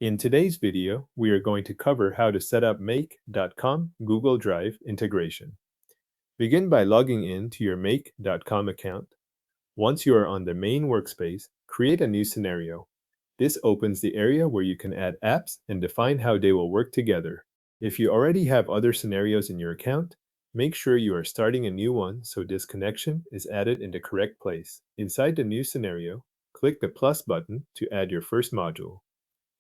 In today's video, we are going to cover how to set up make.com Google Drive integration. Begin by logging in to your make.com account. Once you are on the main workspace, create a new scenario. This opens the area where you can add apps and define how they will work together. If you already have other scenarios in your account, make sure you are starting a new one so this connection is added in the correct place. Inside the new scenario, click the plus button to add your first module.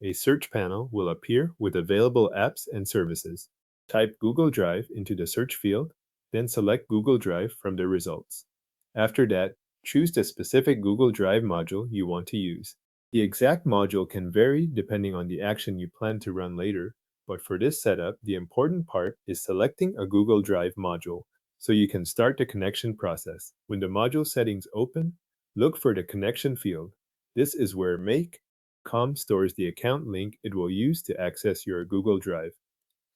A search panel will appear with available apps and services. Type Google Drive into the search field, then select Google Drive from the results. After that, choose the specific Google Drive module you want to use. The exact module can vary depending on the action you plan to run later, but for this setup, the important part is selecting a Google Drive module so you can start the connection process. When the module settings open, look for the connection field. This is where make.com stores the account link it will use to access your Google Drive.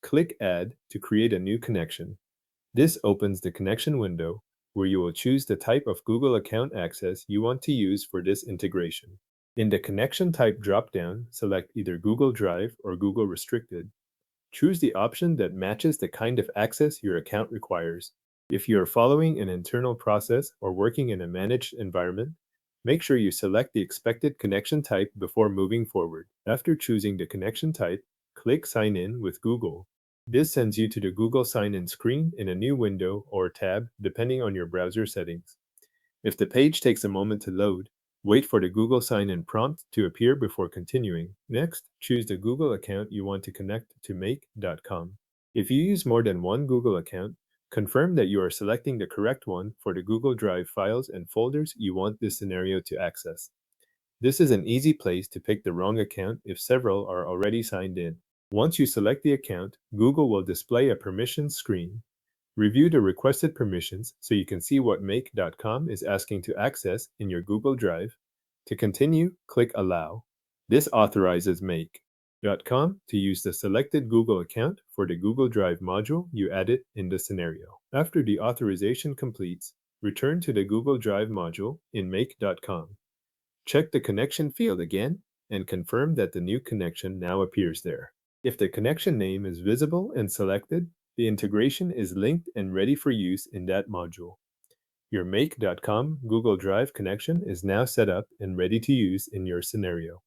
Click Add to create a new connection. This opens the connection window where you will choose the type of Google account access you want to use for this integration. In the connection type dropdown, select either Google Drive or Google Restricted. Choose the option that matches the kind of access your account requires. If you are following an internal process or working in a managed environment, make sure you select the expected connection type before moving forward. After choosing the connection type, click Sign in with Google. This sends you to the Google sign-in screen in a new window or tab depending on your browser settings. If the page takes a moment to load, wait for the Google sign-in prompt to appear before continuing. Next, choose the Google account you want to connect to make.com. If you use more than one Google account, confirm that you are selecting the correct one for the Google Drive files and folders you want this scenario to access. This is an easy place to pick the wrong account if several are already signed in. Once you select the account, Google will display a permissions screen. Review the requested permissions so you can see what make.com is asking to access in your Google Drive. To continue, click Allow. This authorizes make.com to use the selected Google account for the Google Drive module you added in the scenario. After the authorization completes, return to the Google Drive module in make.com. Check the connection field again and confirm that the new connection now appears there. If the connection name is visible and selected, the integration is linked and ready for use in that module. Your make.com Google Drive connection is now set up and ready to use in your scenario.